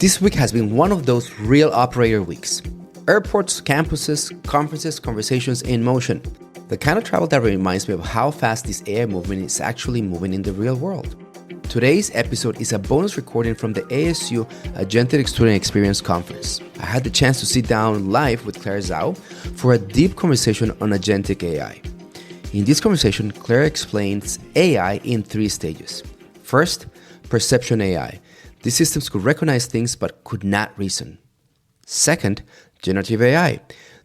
This week has been one of those real operator weeks. Airports, campuses, conferences, conversations in motion. The kind of travel that reminds me of how fast this AI movement is actually moving in the real world. Today's episode is a bonus recording from the ASU Agentic Student Experience Conference. I had the chance to sit down live with Claire Zau for a deep conversation on Agentic AI. In this conversation, Claire explains AI in 3 stages. First, perception AI. These systems could recognize things but could not reason. Second, generative AI.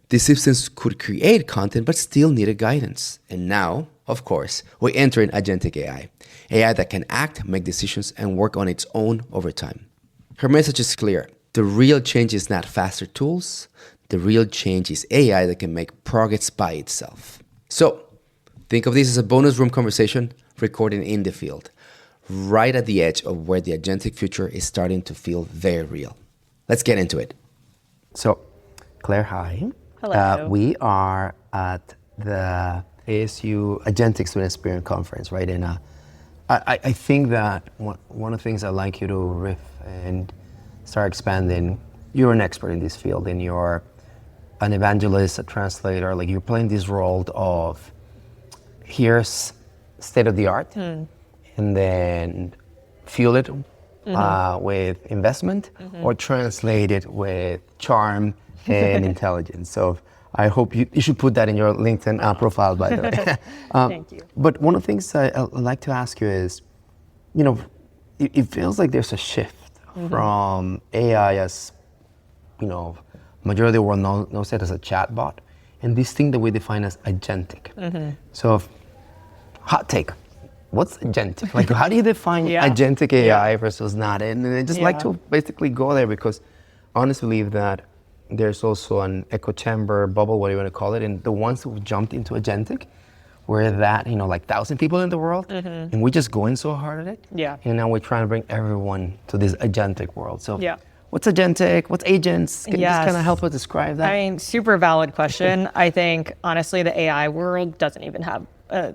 These systems could create content but still needed guidance. And now, of course, we enter in Agentic AI. AI that can act, make decisions, and work on its own over time. Her message is clear. The real change is not faster tools. The real change is AI that can make progress by itself. So, think of this as a bonus room conversation recorded in the field, right at the edge of where the agentic future is starting to feel very real. Let's get into it. So, Claire, hi. Hello. We are at the ASU Agentic Student Experience Conference, right? And I think that one of the things I'd like you to riff and start expanding, you're an expert in this field, and you're an evangelist, a translator, like you're playing this role of here's state of the art, and then fuel it with investment, or translate it with charm and intelligence. So I hope you should put that in your LinkedIn profile, by the way. Thank you. But one of the things I'd like to ask you is, it feels like there's a shift from AI as, majority of the world knows it as a chatbot, and this thing that we define as agentic. So, hot take. What's agentic? Like, how do you define agentic AI versus not? And I just like to basically go there because I honestly believe that there's also an echo chamber, bubble, what do you want to call it, and the ones who jumped into agentic were that, like 1,000 people in the world, and we're just going so hard at it. Yeah. And now we're trying to bring everyone to this agentic world. So what's agentic? What's agents? Can you just kind of help us describe that? I mean, super valid question. I think, honestly, the AI world doesn't even have a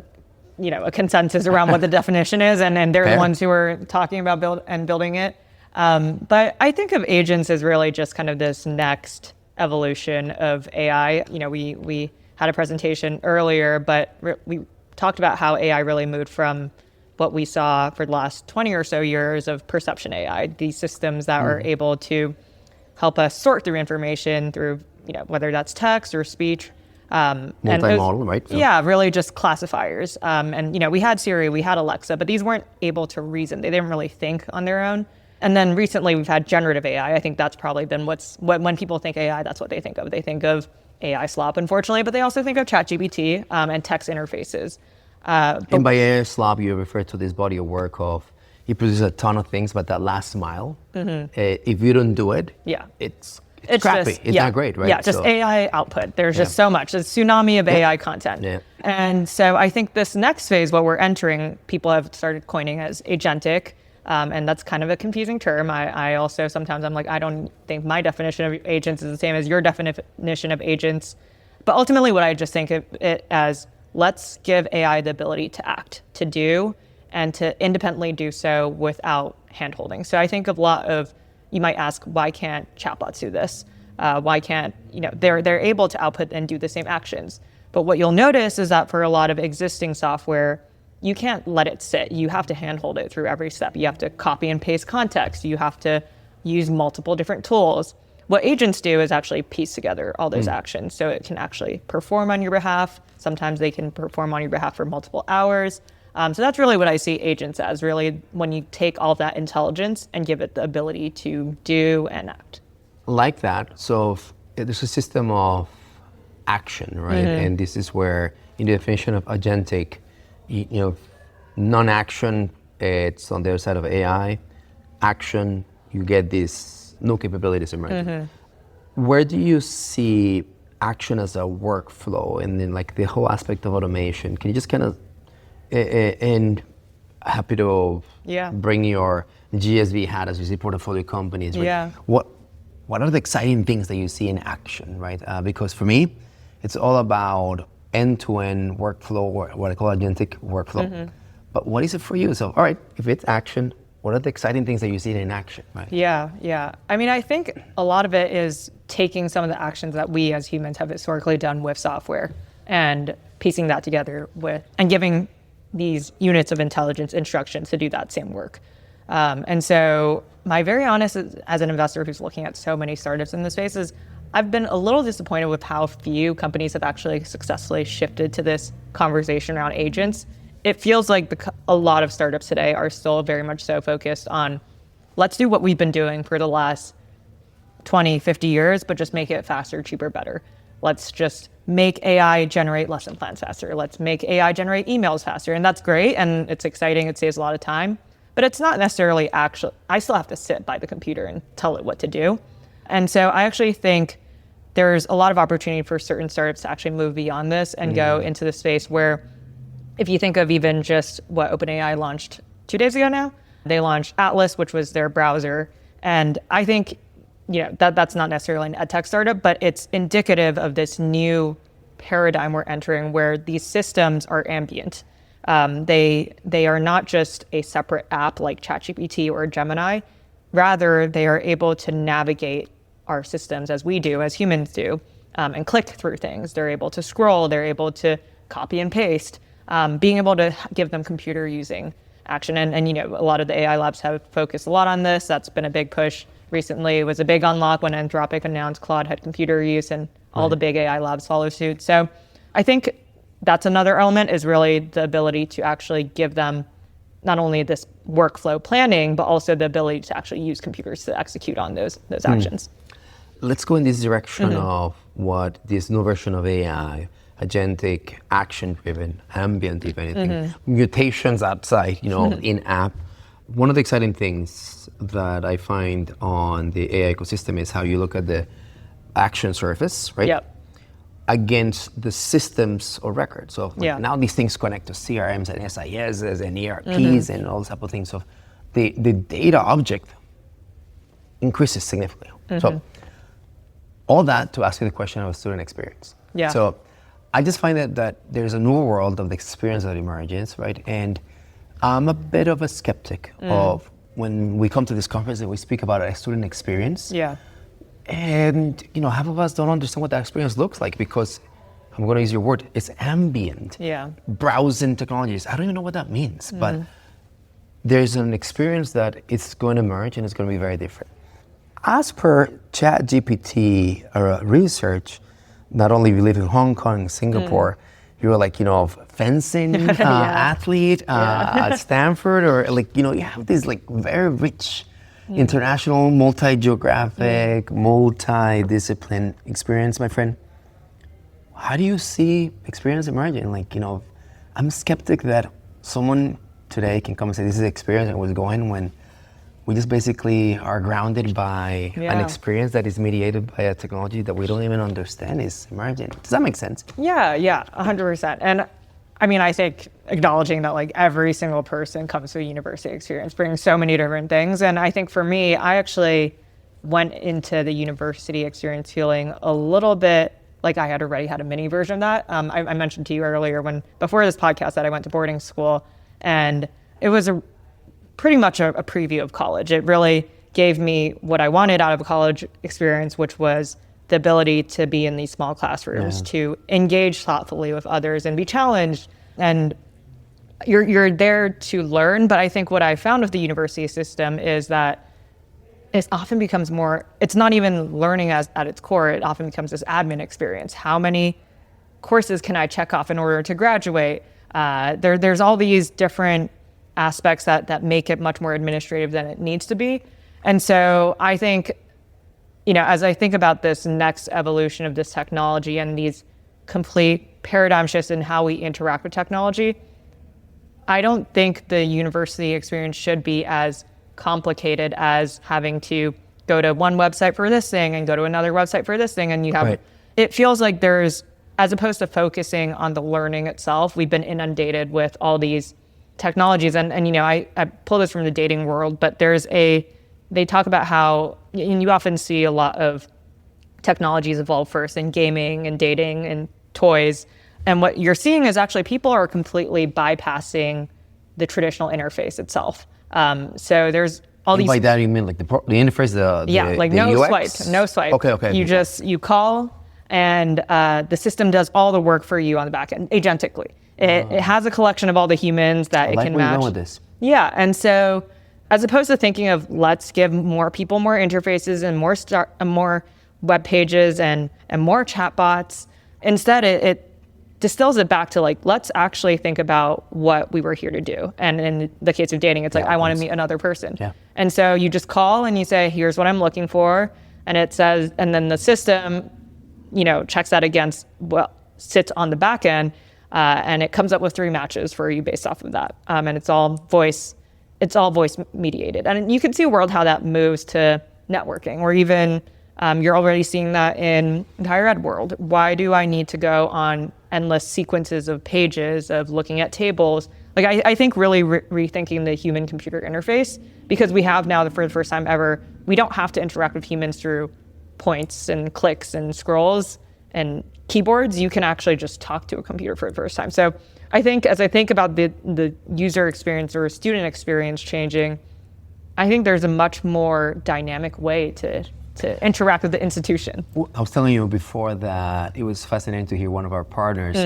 consensus around what the definition is, and they're the ones who are talking about building it. But I think of agents as really just kind of this next evolution of AI. We had a presentation earlier, but we talked about how AI really moved from what we saw for the last 20 or so years of perception AI, these systems that are able to help us sort through information through, whether that's text or speech. Multimodal, right? Yeah, really just classifiers. And we had Siri, we had Alexa, but these weren't able to reason. They didn't really think on their own. And then recently we've had generative AI. I think that's probably been when people think AI, that's what they think of. They think of AI slop, unfortunately, but they also think of ChatGPT and text interfaces. And by AI slop, you refer to this body of work of, it produces a ton of things, but that last mile, if you don't do it, it's crappy. It's not great, right? Yeah, just AI output. There's just so much. It's a tsunami of AI content. Yeah. And so I think this next phase, what we're entering, people have started coining as agentic. And that's kind of a confusing term. I also, sometimes I'm like, I don't think my definition of agents is the same as your definition of agents. But ultimately what I just think of it as, let's give AI the ability to act, to do, and to independently do so without handholding. So I think of a lot of, you might ask, why can't chatbots do this? Why can't, they're able to output and do the same actions. But what you'll notice is that for a lot of existing software, you can't let it sit. You have to handhold it through every step. You have to copy and paste context. You have to use multiple different tools. What agents do is actually piece together all those actions. So it can actually perform on your behalf. Sometimes they can perform on your behalf for multiple hours. So that's really what I see agents as, really when you take all that intelligence and give it the ability to do and act. Like that. So there's a system of action, right? And this is where, in the definition of agentic, non-action, it's on the other side of AI. Action, you get these new capabilities emerging. Where do you see action as a workflow, and then like the whole aspect of automation? Can you just kind of, and happy to bring your GSV hat as you see portfolio companies. Right? What are the exciting things that you see in action, right? Because for me, it's all about end-to-end workflow, or what I call agentic workflow. But what is it for you? So, all right, if it's action, what are the exciting things that you see in action, right? Yeah. I mean, I think a lot of it is taking some of the actions that we as humans have historically done with software and piecing that together with, and giving these units of intelligence instructions to do that same work. And so my very honest, as an investor who's looking at so many startups in this space, is I've been a little disappointed with how few companies have actually successfully shifted to this conversation around agents. It feels like a lot of startups today are still very much so focused on, let's do what we've been doing for the last 20, 50 years, but just make it faster, cheaper, better. Let's just make AI generate lesson plans faster. Let's make AI generate emails faster. And that's great. And it's exciting. It saves a lot of time. But it's not necessarily I still have to sit by the computer and tell it what to do. And so I actually think there's a lot of opportunity for certain startups to actually move beyond this and go into the space where, if you think of even just what OpenAI launched 2 days ago now, they launched Atlas, which was their browser. And I think, that's not necessarily an ed tech startup, but it's indicative of this new paradigm we're entering where these systems are ambient. They are not just a separate app like ChatGPT or Gemini. Rather, they are able to navigate our systems as we do, as humans do, and click through things. They're able to scroll. They're able to copy and paste. Being able to give them computer using action. And a lot of the AI labs have focused a lot on this. That's been a big push recently. It was a big unlock when Anthropic announced Claude had computer use, and all the big AI labs follow suit. So I think that's another element, is really the ability to actually give them not only this workflow planning, but also the ability to actually use computers to execute on those actions. Let's go in this direction of what this new version of AI, agentic, action-driven, ambient, if anything, mutations outside, in-app. One of the exciting things that I find on the AI ecosystem is how you look at the action surface, right? Yep. Against the systems of record. So now these things connect to CRMs and SIS and ERPs and all type of things. So the data object increases significantly. So all that to ask you the question of student experience. Yeah. So I just find that there's a new world of the experience that emerges, right? And I'm a bit of a skeptic of when we come to this conference and we speak about a student experience. Yeah. And, half of us don't understand what that experience looks like because, I'm going to use your word, it's ambient. Yeah. Browsing technologies. I don't even know what that means, but there's an experience that it's going to emerge and it's going to be very different. As per ChatGPT research, not only if you live in Hong Kong, Singapore, you're like, fencing athlete at Stanford, or you have this very rich international, multi-geographic, multi-discipline experience, my friend. How do you see experience emerging? I'm skeptic that someone today can come and say, this is the experience and what's going, when we just basically are grounded by an experience that is mediated by a technology that we don't even understand is emerging. Does that make sense? Yeah, 100%. And I mean, I think acknowledging that every single person comes to a university experience brings so many different things. And I think for me, I actually went into the university experience feeling a little bit like I had already had a mini version of that. I mentioned to you earlier before this podcast that I went to boarding school, and it was pretty much a preview of college. It really gave me what I wanted out of a college experience, which was the ability to be in these small classrooms, to engage thoughtfully with others and be challenged. And you're there to learn. But I think what I found with the university system is that it often becomes it's not even learning at its core. It often becomes this admin experience. How many courses can I check off in order to graduate? There's all these different aspects that make it much more administrative than it needs to be. And so I think, as I think about this next evolution of this technology and these complete paradigm shifts in how we interact with technology, I don't think the university experience should be as complicated as having to go to one website for this thing and go to another website for this thing. And it feels like there's, as opposed to focusing on the learning itself, we've been inundated with all these technologies. And I pull this from the dating world, but they talk about how, and you often see a lot of technologies evolve first in gaming and dating and toys. And what you're seeing is actually people are completely bypassing the traditional interface itself. So there's all these. By that you mean like the interface, No UX? swipe, no swipe. Okay. You call, and the system does all the work for you on the back end, agentically. It has a collection of all the humans that it can match. Where you're going with this. Yeah, and so as opposed to thinking of let's give more people more interfaces and more web pages and more chatbots, instead it distills it back to like, let's actually think about what we were here to do. And in the case of dating, it's like, I want to meet another person. Yeah. And so you just call and you say, here's what I'm looking for. And it says, and then the system, checks that against what sits on the back end. And it comes up with 3 matches for you based off of that. And it's all voice mediated. And you can see a world how that moves to networking, or even you're already seeing that in the higher ed world. Why do I need to go on endless sequences of pages of looking at tables? Like I think really rethinking the human computer interface, because we have now for the first time ever, we don't have to interact with humans through points and clicks and scrolls and keyboards. You can actually just talk to a computer for the first time. So I think as I think about the user experience or student experience changing, I think there's a much more dynamic way to interact with the institution. I was telling you before that it was fascinating to hear one of our partners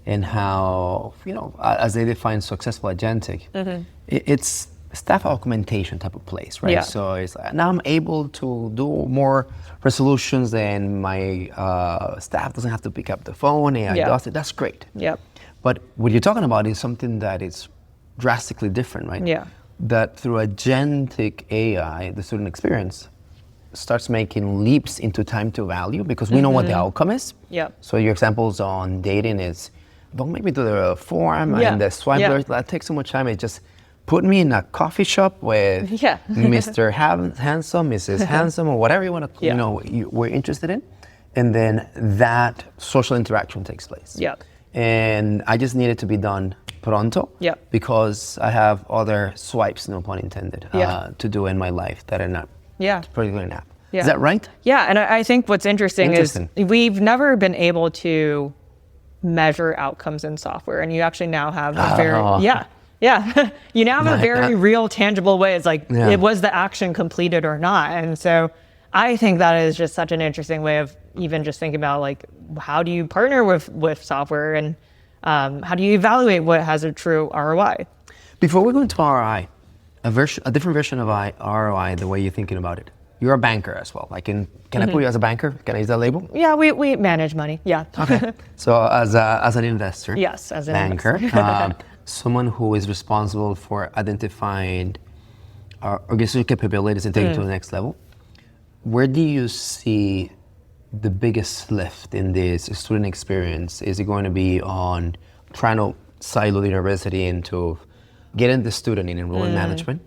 and how, as they define successful agentic, it's staff augmentation type of place, right? Yeah. So it's like, now I'm able to do more resolutions and my staff doesn't have to pick up the phone, AI does it. That's great. Yep. But what you're talking about is something that is drastically different, right? Yeah. That through agentic AI, the student experience starts making leaps into time to value, because we know what the outcome is. Yep. So your examples on dating is, don't make me do the form and the swipe. That takes so much time. It just put me in a coffee shop with Mr. Handsome, Mrs. Handsome, or whatever you want to, we're interested in. And then that social interaction takes place. Yep. And I just need it to be done pronto, because I have other swipes, no pun intended, to do in my life that are not particularly an app. Is that right? Yeah, and I think what's interesting is we've never been able to measure outcomes in software, and you actually now have a very you now have a very real, tangible way. It's like, it was the action completed or not? And so I think that is just such an interesting way of even just thinking about, like, how do you partner with software, and how do you evaluate what has a true ROI? Before we go into ROI, a different version of ROI, the way you're thinking about it. You're a banker as well. Can I put you as a banker? Can I use that label? Yeah, we manage money. Yeah. Okay. So as an investor. Yes, as an banker, investor. someone who is responsible for identifying organizational capabilities and taking it to the next level. Where do you see the biggest lift in this student experience? Is it going to be on trying to silo the university into getting the student in enrollment management,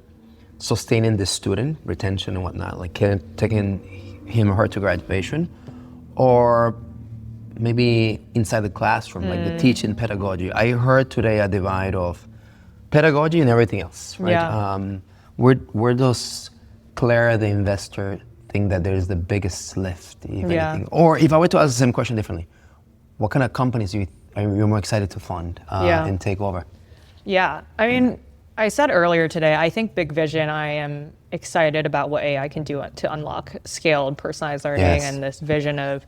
sustaining the student, retention and whatnot, like taking him or her to graduation, or maybe inside the classroom, like the teaching pedagogy? I heard today a divide of pedagogy and everything else, right? Yeah. Where does Claire, the investor, think that there's the biggest lift, if anything? Or if I were to ask the same question differently, what kind of companies are you more excited to fund and take over? Yeah, I mean, I said earlier today, I think big vision, I am excited about what AI can do to unlock scaled personalized learning and this vision of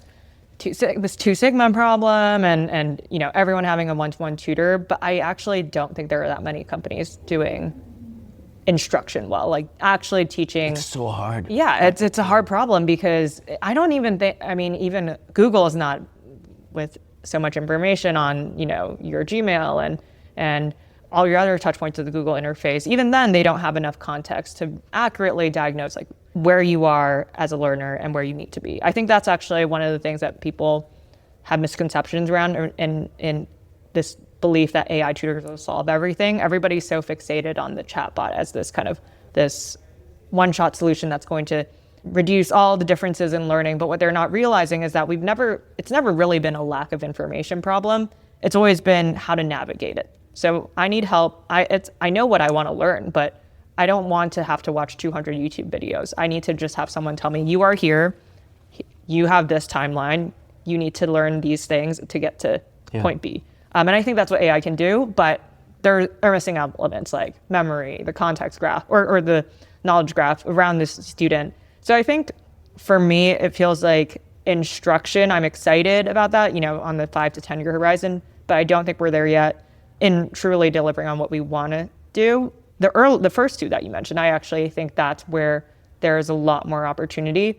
this 2 Sigma problem and everyone having a one-to-one tutor. But I actually don't think there are that many companies doing instruction well, like actually teaching. It's so hard. Yeah, it's a hard problem, because I don't even think, even Google is not with so much information on, your Gmail and all your other touch points of the Google interface. Even then, they don't have enough context to accurately diagnose like where you are as a learner and where you need to be. I think that's actually one of the things that people have misconceptions around in this belief that AI tutors will solve everything. Everybody's so fixated on the chatbot as this one-shot solution that's going to reduce all the differences in learning. But what they're not realizing is that it's never really been a lack of information problem. It's always been how to navigate it. So I need help. I know what I want to learn, but I don't want to have to watch 200 YouTube videos. I need to just have someone tell me, you are here, you have this timeline, you need to learn these things to get to point B. And I think that's what AI can do, but there are missing elements like memory, the context graph, or the knowledge graph around this student. So I think for me, it feels like instruction, I'm excited about that, on the 5 to 10 year horizon, but I don't think we're there yet in truly delivering on what we want to do. The first two that you mentioned, I actually think that's where there is a lot more opportunity.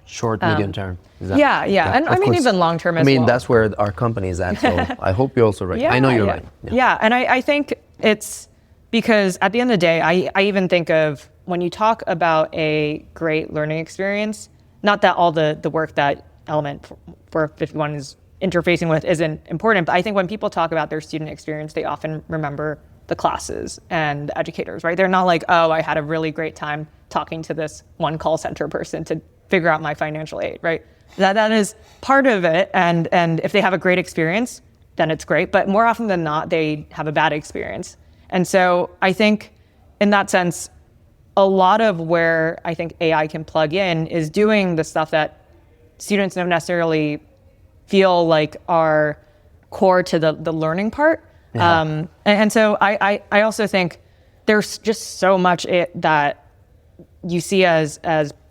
Short, medium term. Yeah. And I mean, even long term as well. I mean, that's where our company is at, so I hope you're also right. I know you're right. Yeah, and I think it's because at the end of the day, I even think of when you talk about a great learning experience, not that all the work that Element 451 is interfacing with isn't important, but I think when people talk about their student experience, they often remember the classes and the educators, right? They're not like, oh, I had a really great time talking to this one call center person to figure out my financial aid, right? That is part of it, and if they have a great experience, then it's great, but more often than not, they have a bad experience. And so I think in that sense, a lot of where I think AI can plug in is doing the stuff that students don't necessarily feel like are core to the learning part. Yeah. And so I also think there's just so much that you see as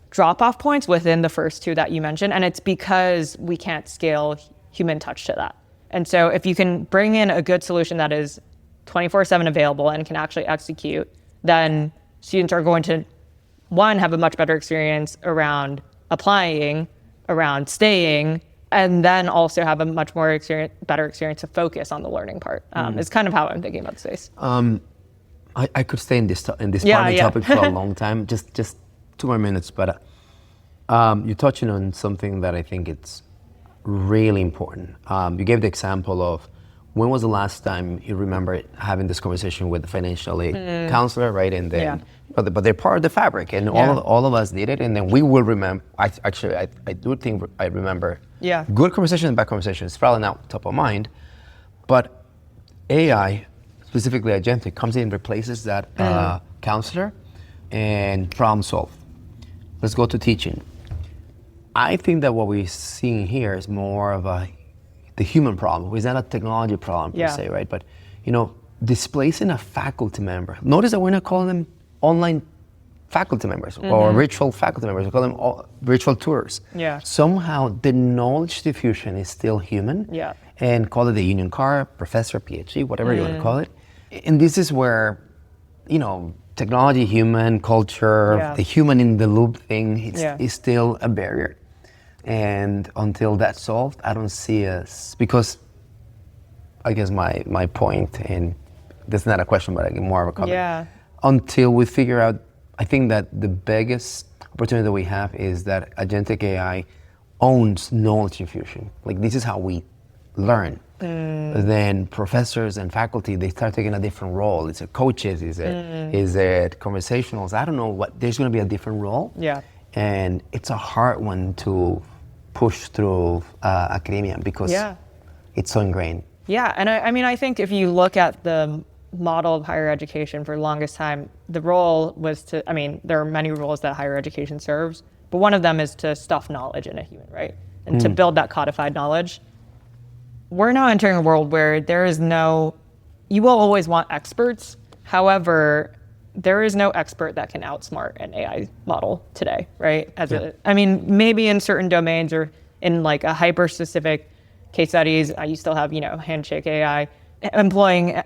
drop-off points within the first two that you mentioned, and it's because we can't scale human touch to that. And so if you can bring in a good solution that is 24/7 available and can actually execute, then students are going to, one, have a much better experience around applying, around staying, and then also have a much more better experience to focus on the learning part. It's kind of how I'm thinking about the space. I could stay in this part of the topic for a long time, just 2 more minutes, but you're touching on something that I think it's really important. You gave the example of when was the last time you remember having this conversation with the financial aid counselor, right? And then, but they're part of the fabric, and all of us did it, and then we will remember. I do think I remember. Yeah. Good conversation and bad conversation. It's probably not top of mind, but AI, specifically Agentic, comes in and replaces that counselor and problem solve. Let's go to teaching. I think that what we're seeing here is more of the human problem. It's not a technology problem per se, right? But displacing a faculty member. Notice that we're not calling them online faculty members or virtual faculty members. We call them virtual tutors. Yeah. Somehow the knowledge diffusion is still human. Yeah. And call it the union card, professor, PhD, whatever you want to call it. And this is where, technology, human, culture, the human in the loop thing is still a barrier. And until that's solved, I don't see us, because I guess my point, and this is not a question, but more of a comment. Yeah. Until we figure out, I think that the biggest opportunity that we have is that Agentic AI owns knowledge infusion. Like, this is how we learn. Then professors and faculty, they start taking a different role. Is it coaches? Is it conversationals? I don't know what. There's going to be a different role. Yeah. And it's a hard one to push through academia because it's so ingrained. Yeah, and I think if you look at the model of higher education for the longest time, the role was to, there are many roles that higher education serves, but one of them is to stuff knowledge in a human, right? And to build that codified knowledge. We're now entering a world where you will always want experts. However, there is no expert that can outsmart an AI model today, right? Maybe in certain domains or in like a hyper-specific case studies, you still have, Handshake AI employing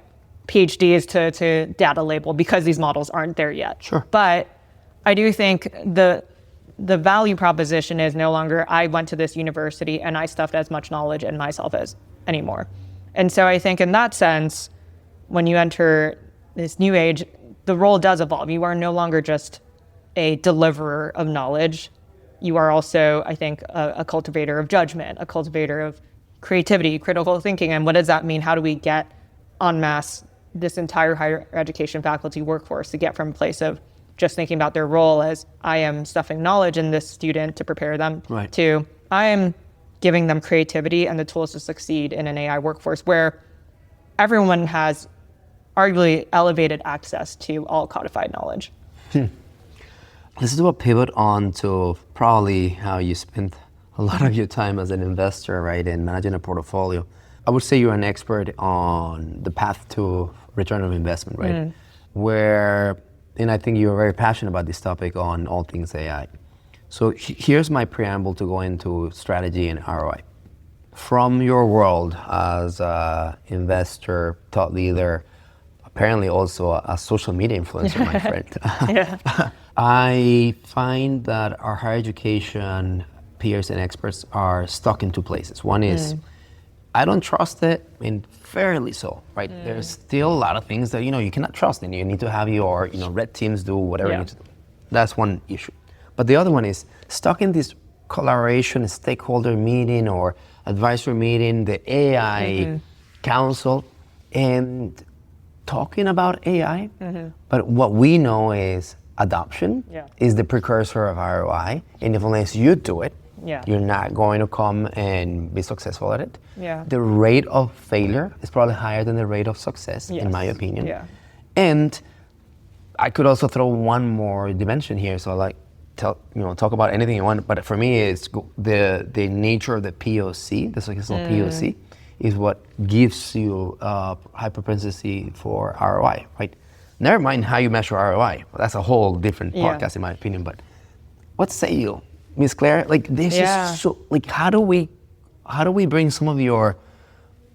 PhDs to data label because these models aren't there yet. Sure. But I do think the value proposition is no longer I went to this university and I stuffed as much knowledge in myself as anymore. And so I think in that sense, when you enter this new age, the role does evolve. You are no longer just a deliverer of knowledge. You are also, I think, a cultivator of judgment, a cultivator of creativity, critical thinking. And what does that mean? How do we get en masse this entire higher education faculty workforce to get from a place of just thinking about their role as I am stuffing knowledge in this student to prepare them to I am giving them creativity and the tools to succeed in an AI workforce where everyone has arguably elevated access to all codified knowledge. Let's do a pivot on to probably how you spent a lot of your time as an investor, right, in managing a portfolio. I would say you're an expert on the path to return of investment, right? And I think you're very passionate about this topic on all things AI. So here's my preamble to go into strategy and ROI. From your world as an investor, thought leader, apparently also a social media influencer, my friend. I find that our higher education peers and experts are stuck in two places. One is, I don't trust it, and fairly so, right? There's still a lot of things that, you cannot trust, and you need to have your, red teams do whatever you need to do. That's one issue. But the other one is stuck in this collaboration, stakeholder meeting or advisory meeting, the AI council, and talking about AI. But what we know is adoption is the precursor of ROI, and if unless you do it, you're not going to come and be successful at it. The rate of failure is probably higher than the rate of success, in my opinion. And I could also throw one more dimension here. So talk about anything you want, but for me, it's the nature of the POC, the successful POC, is what gives you high propensity for ROI, right? Never mind how you measure ROI. That's a whole different podcast, in my opinion. But what say you, Miss Claire? This is so. How do we bring some of your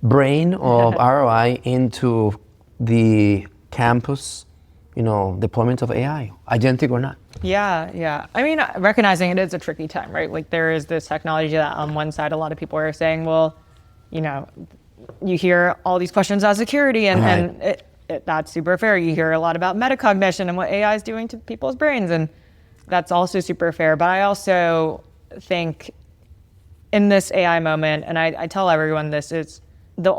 brain of ROI into the campus, deployment of AI, agentic or not? Yeah. I mean, recognizing it is a tricky time, right? There is this technology that on one side, a lot of people are saying, well, you hear all these questions about security and that's super fair. You hear a lot about metacognition and what AI is doing to people's brains, and that's also super fair. But I also think in this AI moment, and I tell everyone this, is the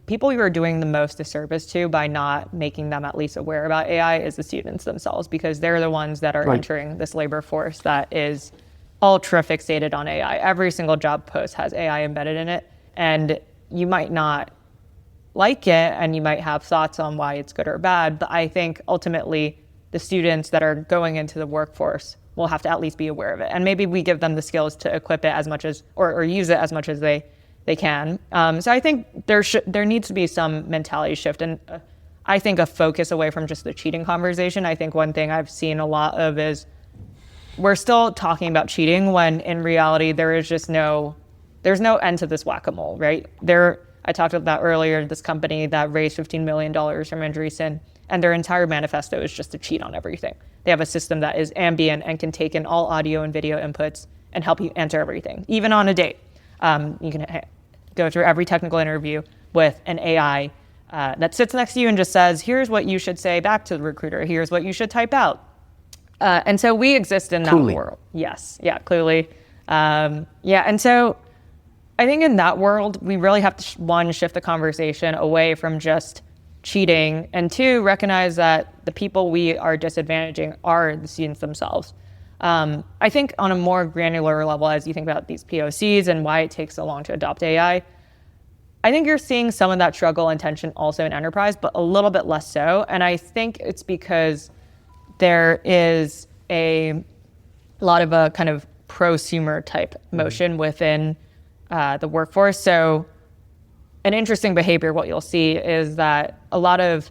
people you are doing the most disservice to by not making them at least aware about AI is the students themselves, because they're the ones that are entering this labor force that is ultra fixated on AI. Every single job post has AI embedded in it, and you might not like it and you might have thoughts on why it's good or bad, but I think ultimately the students that are going into the workforce will have to at least be aware of it, and maybe we give them the skills to equip it as much as or use it as much as they can. So I think there needs to be some mentality shift, and I think a focus away from just the cheating conversation. I think one thing I've seen a lot of is we're still talking about cheating when in reality there's no end to this whack-a-mole, right? I talked about that earlier, this company that raised $15 million from Andreessen, and their entire manifesto is just to cheat on everything. They have a system that is ambient and can take in all audio and video inputs and help you answer everything, even on a date. You can go through every technical interview with an AI that sits next to you and just says, here's what you should say back to the recruiter. Here's what you should type out. And so we exist in that world. Yes. Yeah, clearly. And so I think in that world, we really have to, one, shift the conversation away from just cheating, and two, recognize that the people we are disadvantaging are the students themselves. I think on a more granular level, as you think about these POCs and why it takes so long to adopt AI, I think you're seeing some of that struggle and tension also in enterprise, but a little bit less so. And I think it's because there is a lot of a kind of prosumer type motion within the workforce. So an interesting behavior, what you'll see is that a lot of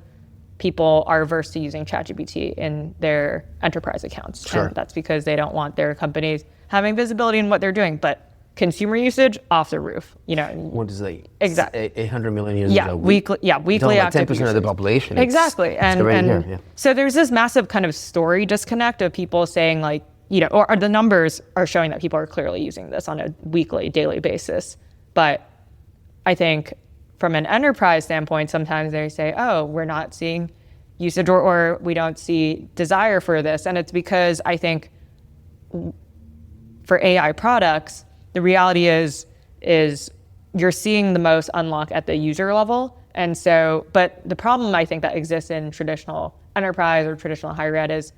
people are averse to using ChatGPT in their enterprise accounts. Sure. And that's because they don't want their companies having visibility in what they're doing. But consumer usage, off the roof. What is exactly 800 million users a week? Weekly active 10% users. of the population. Exactly. And so there's this massive kind of story disconnect of people saying or the numbers are showing that people are clearly using this on a weekly, daily basis. But I think from an enterprise standpoint, sometimes they say, oh, we're not seeing usage or we don't see desire for this. And it's because I think for AI products, the reality is you're seeing the most unlock at the user level. And so, but the problem I think that exists in traditional enterprise or traditional higher ed is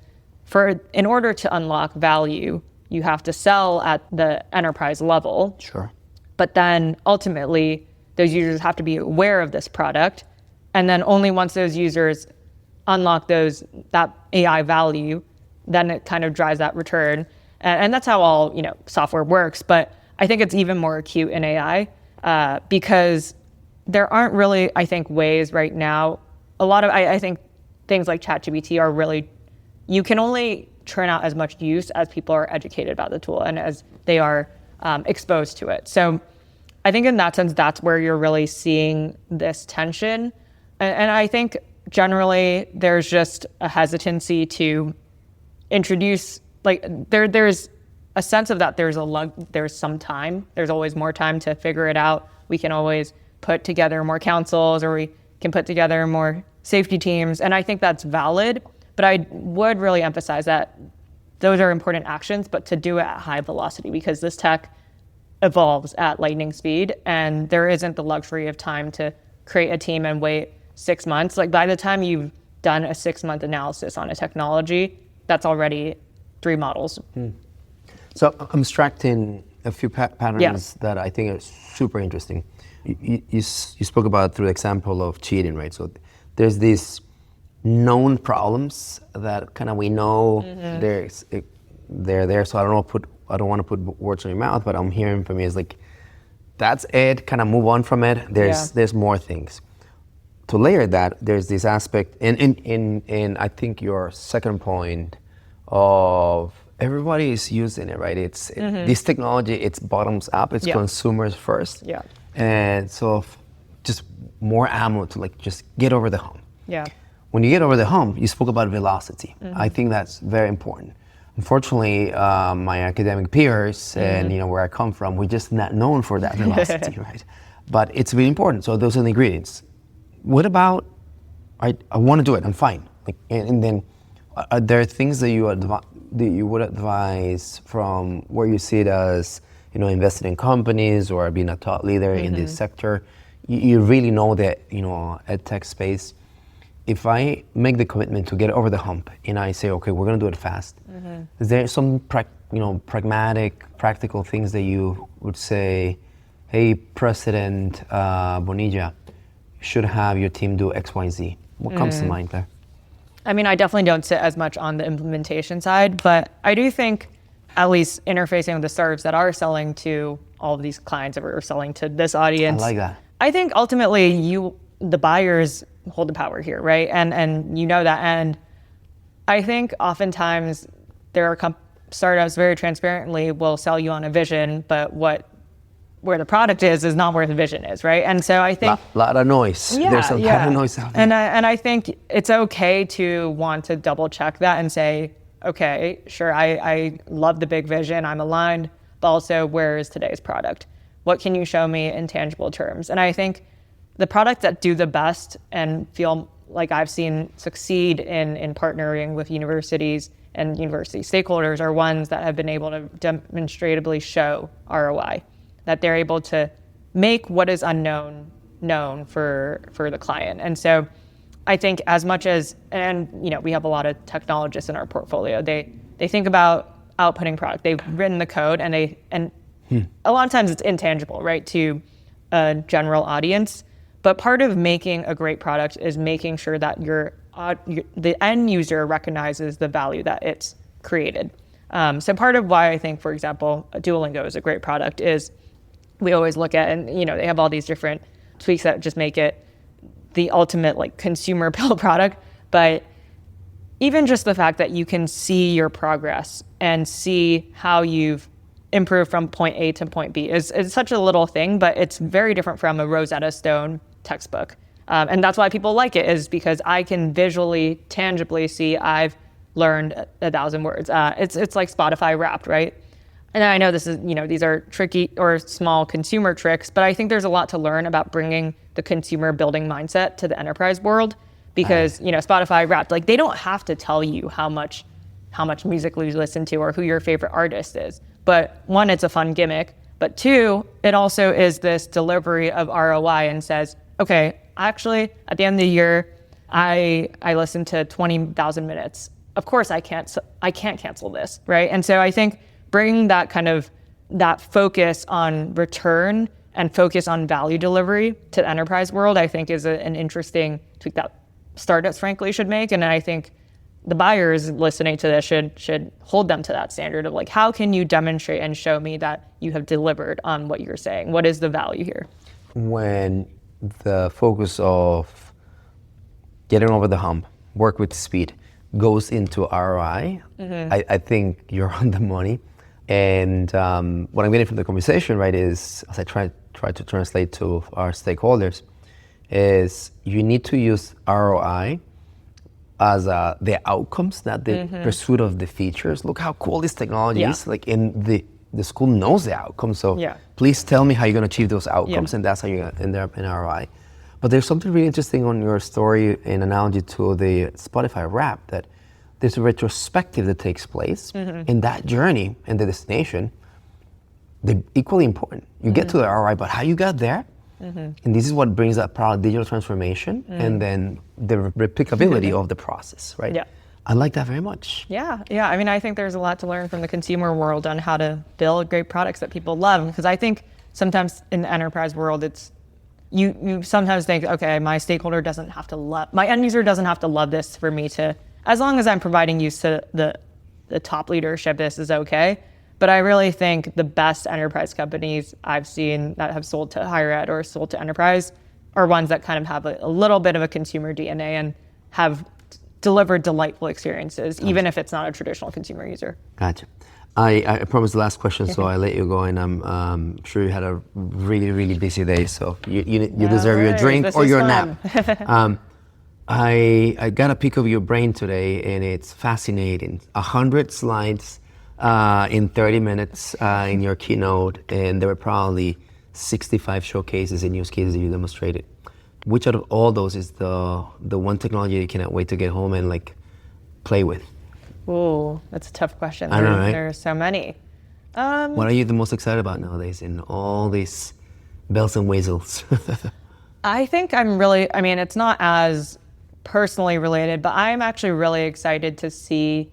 in order to unlock value, you have to sell at the enterprise level. Sure. But then ultimately, those users have to be aware of this product. And then only once those users unlock that AI value, then it kind of drives that return. And that's how all software works. But I think it's even more acute in AI. because there aren't really, I think, ways right now. A lot of, I think things like ChatGPT are really, you can only churn out as much use as people are educated about the tool and as they are exposed to it. So I think in that sense, that's where you're really seeing this tension. And I think generally there's just a hesitancy to introduce, like there's a sense of that there's some time. There's always more time to figure it out. We can always put together more councils, or we can put together more safety teams. And I think that's valid, but I would really emphasize that those are important actions, but to do it at high velocity, because this tech evolves at lightning speed and there isn't the luxury of time to create a team and wait 6 months. Like by the time you've done a 6-month analysis on a technology, that's already 3 models. So I'm extracting a few patterns that I think are super interesting. You spoke about through the example of cheating, right? So there's these known problems that kind of we know they're there. So I don't want to put words in your mouth, but I'm hearing from you is like, that's it, kind of move on from it. There's more things. To layer that, there's this aspect, and I think your second point of everybody is using it, right? This technology, it's bottoms up, it's consumers first. Yeah. And so just more ammo to like just get over the hump. Yeah. When you get over the hump, you spoke about velocity. I think that's very important. Unfortunately, my academic peers and where I come from, we're just not known for that velocity, right? But it's really important. So those are the ingredients. What about, I want to do it, I'm fine. Like, and then are there things that you would advise from where you see it as, invested in companies or being a thought leader in this sector? You really know that, ed tech space. If I make the commitment to get over the hump and I say, okay, we're going to do it fast, is there some pragmatic, practical things that you would say, hey, President Bonilla, should have your team do X, Y, Z? What comes to mind there? I mean, I definitely don't sit as much on the implementation side, but I do think at least interfacing with the startups that are selling to all of these clients or selling to this audience. I like that. I think ultimately the buyers hold the power here, right? And you know that. And I think oftentimes there are startups very transparently will sell you on a vision, but where the product is not where the vision is, right? And so I think lot of noise. There's a lot of noise out there. And I think it's okay to want to double check that and say, okay, sure, I love the big vision, I'm aligned, but also where is today's product? What can you show me in tangible terms? And I think the products that do the best and feel like I've seen succeed in partnering with universities and university stakeholders are ones that have been able to demonstratively show ROI, that they're able to make what is unknown known for the client. And so I think as much as, and we have a lot of technologists in our portfolio, they think about outputting product. They've written the code and a lot of times it's intangible, right, to a general audience. But part of making a great product is making sure that the end user recognizes the value that it's created. So part of why I think, for example, Duolingo is a great product is we always look at, and they have all these different tweaks that just make it the ultimate like consumer build product. But even just the fact that you can see your progress and see how you've improved from point A to point B is such a little thing, but it's very different from a Rosetta Stone textbook. And that's why people like it, is because I can visually, tangibly see I've learned 1,000 words. It's like Spotify Wrapped, right? And I know this is, these are tricky or small consumer tricks, but I think there's a lot to learn about bringing the consumer building mindset to the enterprise world, because, Spotify Wrapped, like they don't have to tell you how much music you listen to or who your favorite artist is. But one, it's a fun gimmick, but two, it also is this delivery of ROI and says, okay, actually at the end of the year, I listened to 20,000 minutes. Of course I can't cancel this, right? And so I think bringing that kind of that focus on return and focus on value delivery to the enterprise world, I think is an interesting tweak that startups frankly should make. And I think the buyers listening to this should hold them to that standard of like, how can you demonstrate and show me that you have delivered on what you're saying? What is the value here? When the focus of getting over the hump, work with speed, goes into ROI, I think you're on the money. And what I'm getting from the conversation, right, is, as I try to translate to our stakeholders, is you need to use ROI as the outcomes, not the pursuit of the features. Look how cool this technology is. Like, in the school knows the outcomes, so please tell me how you're going to achieve those outcomes, and that's how you're going to end up in ROI. But there's something really interesting on your story in analogy to the Spotify Wrap, that there's a retrospective that takes place, and that journey and the destination, they're equally important. You get to the ROI, but how you got there, and this is what brings that product digital transformation, and then the replicability of the process, right? Yeah. I like that very much. Yeah. I mean, I think there's a lot to learn from the consumer world on how to build great products that people love, because I think sometimes in the enterprise world, it's you sometimes think, okay, my stakeholder doesn't have to love, my end user doesn't have to love this for me to, as long as I'm providing use to the top leadership, this is okay. But I really think the best enterprise companies I've seen that have sold to higher ed or sold to enterprise are ones that kind of have a little bit of a consumer DNA and have delivered delightful experiences, even if it's not a traditional consumer user. Gotcha. I promised the last question, so I let you go, and I'm sure you had a really, really busy day, so you deserve your drink or your nap. I got a pick of your brain today, and it's fascinating. 100 slides in 30 minutes in your keynote, and there were probably 65 showcases and use cases that you demonstrated. Which out of all those is the one technology you cannot wait to get home and like play with? Ooh, that's a tough question. I know, right? There are so many. What are you the most excited about nowadays in all these bells and whistles? I think it's not as personally related, but I'm actually really excited to see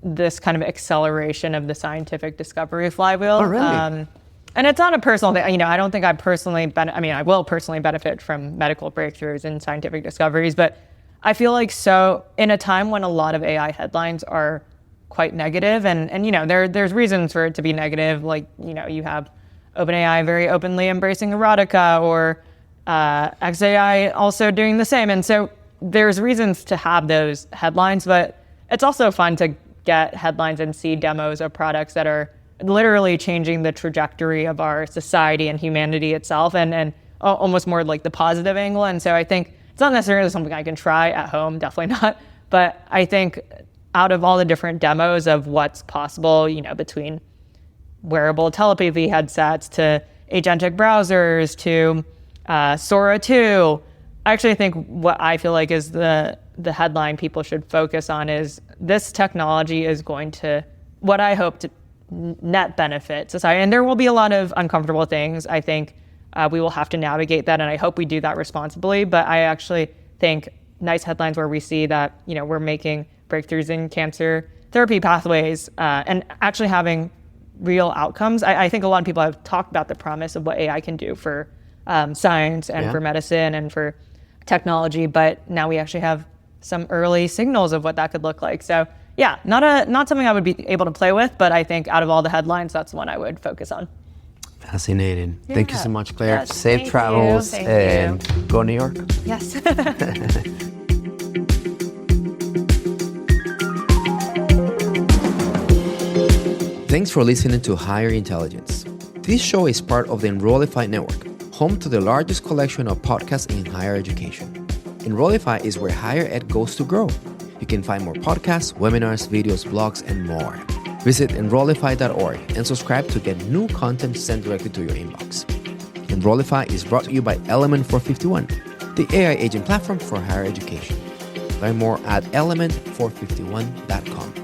this kind of acceleration of the scientific discovery flywheel. Oh, really? And it's not a personal thing. I don't think I I will personally benefit from medical breakthroughs and scientific discoveries, but I feel like in a time when a lot of AI headlines are quite negative, and there's reasons for it to be negative, like, you have OpenAI very openly embracing erotica, or XAI also doing the same. And so there's reasons to have those headlines, but it's also fun to get headlines and see demos of products that are literally changing the trajectory of our society and humanity itself, and almost more like the positive angle. And so I think it's not necessarily something I can try at home, definitely not. But I think out of all the different demos of what's possible, between wearable telepathy headsets to agentic browsers to Sora 2, I actually think what I feel like is the headline people should focus on is this technology is going to, what I hope to net benefit society. And there will be a lot of uncomfortable things. I think we will have to navigate that, and I hope we do that responsibly. But I actually think nice headlines where we see that, we're making breakthroughs in cancer therapy pathways and actually having real outcomes. I think a lot of people have talked about the promise of what AI can do for science and for medicine and for technology, but now we actually have some early signals of what that could look like. So yeah, not something I would be able to play with, but I think out of all the headlines, that's one I would focus on. Fascinating. Yeah. Thank you so much, Claire. Yes, Safe travels and go New York. Yes. Thanks for listening to Higher Intelligence. This show is part of the Enrollify network, home to the largest collection of podcasts in higher education. Enrollify is where higher ed goes to grow. You can find more podcasts, webinars, videos, blogs, and more. Visit Enrollify.org and subscribe to get new content sent directly to your inbox. Enrollify is brought to you by Element 451, the AI agent platform for higher education. Learn more at element451.com.